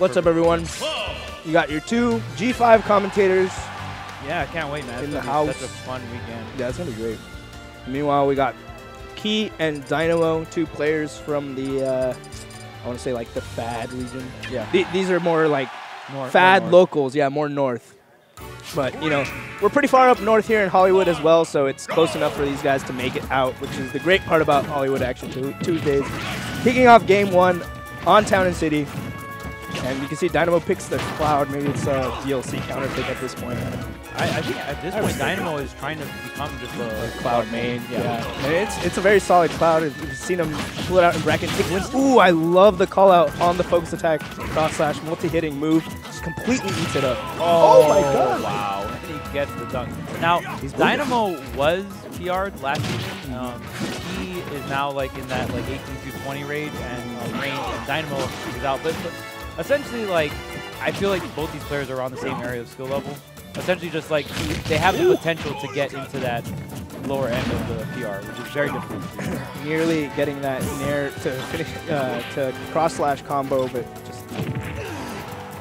What's up, everyone? You got your two G5 commentators. Yeah, I can't wait, man. In the house. Such a fun weekend. Yeah, it's gonna be great. Meanwhile, we got Key and Dynamo, two players from the, I want to say like the FAD region. Yeah. These are more like North, FAD north. locals, yeah, more north. But, you know, we're pretty far up north here in Hollywood as well, so it's close enough for these guys to make it out, which is the great part about Hollywood Action Tuesdays. Kicking off game one on Town and City. And you can see Dynamo picks the Cloud. Maybe it's a DLC counter pick at this point. I think at this point, Dynamo is trying to become just a Cloud main. Yeah. And it's a very solid Cloud. You've seen him pull it out in bracket. Take wins. Ooh, I love the call out on the focus attack. Cross slash multi-hitting move. Just completely eats it up. Oh my god. Wow. And he gets the dunk. Now, Dynamo was PR'd last season. He is now like in that like 18 to 20 range and Dynamo is out. But essentially, like, I feel like both these players are on the same area of skill level. Essentially, just like they have the potential to get into that lower end of the PR, which is very difficult. Nearly getting that near to finish to cross slash combo, but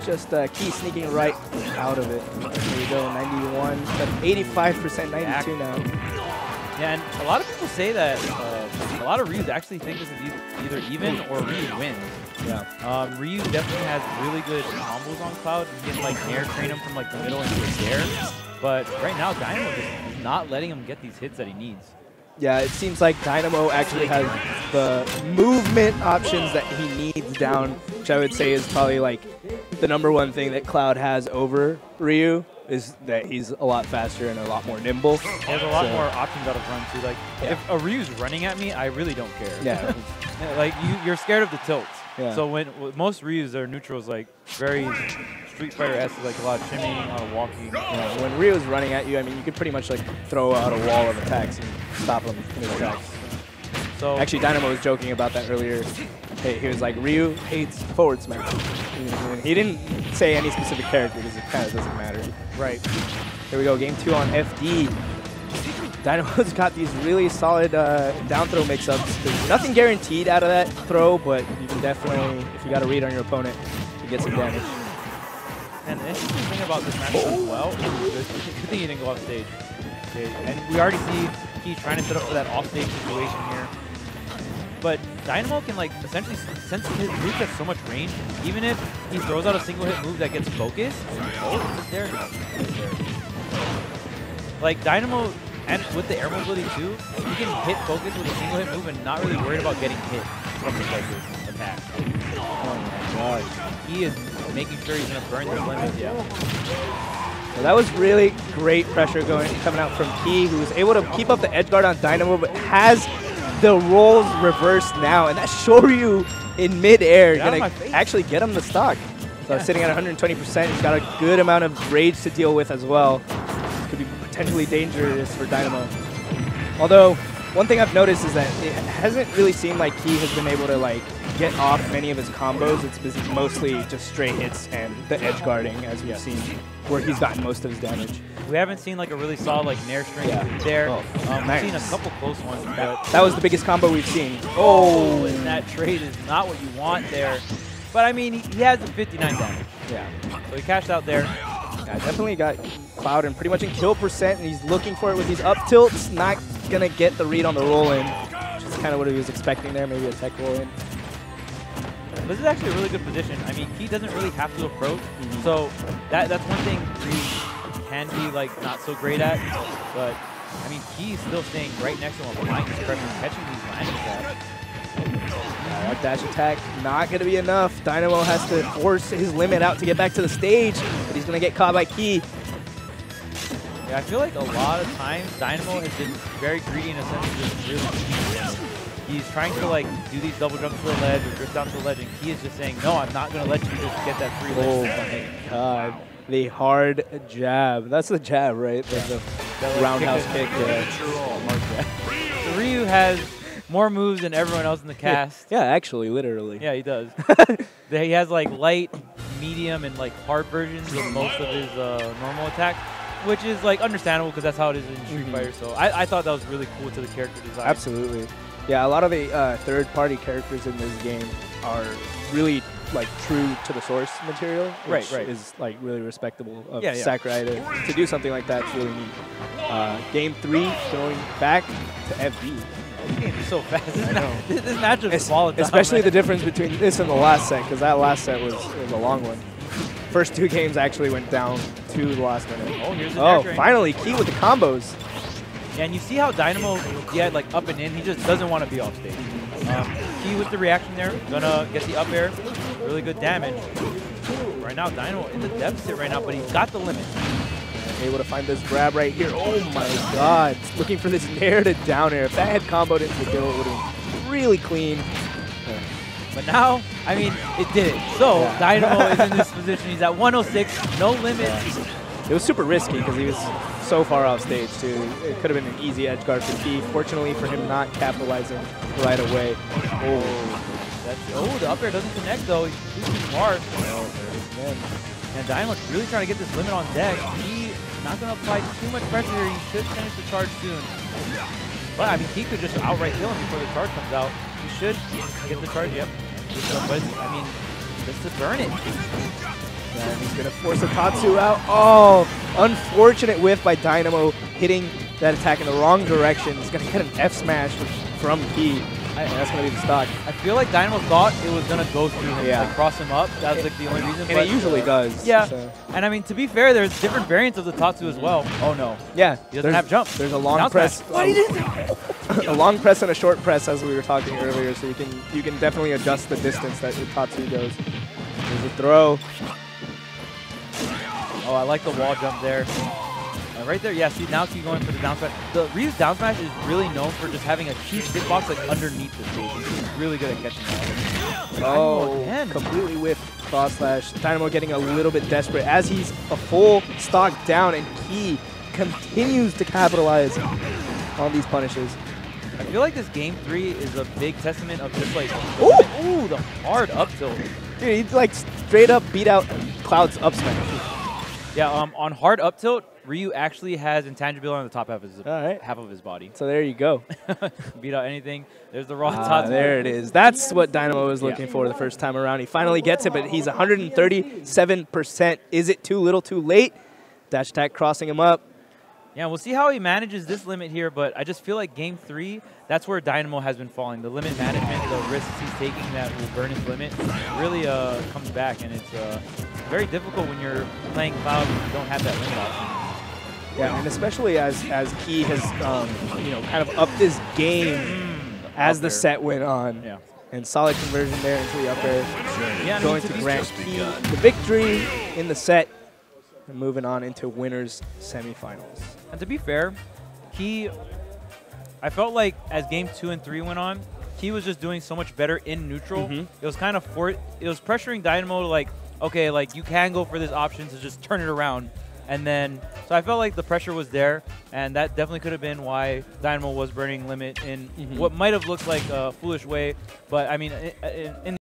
just Key sneaking right out of it. There you go, 91, but 85%, 92 now. Yeah, and a lot of people say that a lot of Ryus actually think this is either even or Ryu wins. Yeah. Ryu definitely has really good combos on Cloud. You can like nair train him from like the middle into the air. But right now, Dynamo is not letting him get these hits that he needs. Yeah, it seems like Dynamo actually has the movement options that he needs down, which I would say is probably like the #1 thing that Cloud has over Ryu. Is that he's a lot faster and a lot more nimble. He has a lot more options out of run too. Like if a Ryu's running at me, I really don't care. Yeah. Like you're scared of the tilts. Yeah. So when most Ryus, their neutrals like very Street Fighter-esque, like a lot of shimmying, a lot of walking. Yeah, when Ryu's running at you, I mean, you could pretty much like throw out a wall of attacks and stop him in his attacks. So actually, Dynamo was joking about that earlier. He was like, Ryu hates forward smash. He didn't say any specific character because it kind of doesn't matter. Right. Here we go, game 2 on FD. Dynamo's got these really solid down throw mix-ups. There's nothing guaranteed out of that throw, but you can definitely, if you got a read on your opponent, you get some damage. And the interesting thing about this match as well, good thing he didn't go off stage. Okay. And we already see Key trying to set up for that off-stage situation here. But Dynamo can like essentially, since his move has so much range, even if he throws out a single hit move that gets focused, oh, it's there. Like Dynamo, and with the air mobility too, he can hit focus with a single hit move and not really worried about getting hit from the focus attack. Oh my gosh. He is making sure he's gonna burn the limits, yeah. Well, that was really great pressure coming out from Key, who was able to keep up the edge guard on Dynamo, but has the roles reversed now, and that Shoryu in mid-air gonna actually get him the stock. So sitting at 120%, he's got a good amount of rage to deal with as well. Could be potentially dangerous for Dynamo. Although, one thing I've noticed is that it hasn't really seemed like Key has been able to like get off many of his combos. It's been mostly just straight hits and the edge guarding, as we've seen, where he's gotten most of his damage. We haven't seen like a really solid like nair string there. We've seen a couple close ones. That was the biggest combo we've seen. Oh, and that trade is not what you want there. But I mean, he has the 59 damage. Yeah. So he cashed out there. Yeah, definitely got Cloud and pretty much in kill percent, and he's looking for it with these up tilts. Not gonna get the read on the roll in, which is kind of what he was expecting there. Maybe a tech roll in. This is actually a really good position. I mean, he doesn't really have to approach, so that's one thing Ryu can be like not so great at. But I mean, he's still staying right next to him, applying his pressure, catching these landing attacks. That dash attack not going to be enough. Dynamo has to force his limit out to get back to the stage, but he's going to get caught by Key. Yeah, I feel like a lot of times Dynamo has been very greedy in a sense of just really he's trying to like do these double jumps to the ledge or drift down to the ledge, and Key is just saying, no, I'm not going to let you just get that free ledge. Oh my god. The hard jab. That's the jab, right? The roundhouse kick. So Ryu has more moves than everyone else in the cast. Yeah, actually, literally. Yeah, he does. He has like light, medium, and like hard versions of most of his normal attack, which is like understandable because that's how it is in Street Fighter. So I thought that was really cool to the character design. Absolutely. Yeah, a lot of the third-party characters in this game are really like true to the source material, which Right. is like really respectable of Yeah. Sakurai to do something like that. It's really neat. Game 3 going back to FD. This game is so fast. This matchup is volatile. Especially the difference between this and the last set, because that last set was a long one. First 2 games actually went down to the last minute. Oh, here's the finally, Key with the combos. Yeah, and you see how Dynamo, like up and in, he just doesn't want to be off stage. Key with the reaction there, gonna get the up air, really good damage. Right now, Dynamo in the deficit right now, but he's got the limit. Able to find this grab right here. Oh my god. Looking for this nair to down air. If that had comboed into the kill, it would have been really clean. But now, I mean, it did it. So, Dynamo is in this position. He's at 106, no limit. It was super risky because he was so far off stage, too. It could have been an easy edge guard for Key. Fortunately for him, not capitalizing right away. Oh, the up air doesn't connect, though. He's too smart. And Dynamo's really trying to get this limit on deck. He not going to apply too much pressure here. He should finish the charge soon. But, I mean, he could just outright kill him before the charge comes out. He should get the charge, yep. But, I mean, just to burn it. And he's going to force a Tatsu out. Oh, unfortunate whiff by Dynamo, hitting that attack in the wrong direction. He's going to get an F smash from Key. That's going to be the stock. I feel like Dynamo thought it was going to go through him, like cross him up. That was like the only reason. And it usually does. Yeah. So. And I mean, to be fair, there's different variants of the Tatsu as well. Oh no. Yeah. He doesn't have jump. There's a long press. What he did? A long press and a short press, as we were talking earlier, so you can definitely adjust the distance that your Tatsu goes. There's a throw. Oh, I like the wall jump there. Right there, yeah, see, now Key going for the down smash. The Ryu's down smash is really known for just having a huge hitbox like underneath the stage. He's really good at catching that. Oh, completely whiffed cross slash. Dynamo getting a little bit desperate as he's a full stock down, and Key continues to capitalize on these punishes. I feel like this game 3 is a big testament of just like, ooh, the hard up tilt. Dude, he like straight up beat out Cloud's up smash. Yeah, on hard up tilt, Ryu actually has intangibility on the top half of his body. So there you go. Beat out anything. There's the raw Tatsu. There it is. That's what Dynamo was looking for the first time around. He finally gets it, but he's 137%. Is it too little too late? Dash attack crossing him up. Yeah, we'll see how he manages this limit here, but I just feel like game 3, that's where Dynamo has been falling. The limit management, the risks he's taking that will burn his limit really comes back, and it's very difficult when you're playing Cloud and you don't have that limit option. Yeah, and especially as Key has kind of upped his game as the set went on. Yeah. And solid conversion there into the up air. Yeah, going to grant Key the victory in the set. And moving on into winners semifinals. And to be fair, Key, I felt like as game 2 and 3 went on, Key was just doing so much better in neutral. It was kind of it was pressuring Dynamo to like, okay, like you can go for this option to just turn it around. And then, so I felt like the pressure was there, and that definitely could have been why Dynamo was burning limit in what might have looked like a foolish way. But I mean, in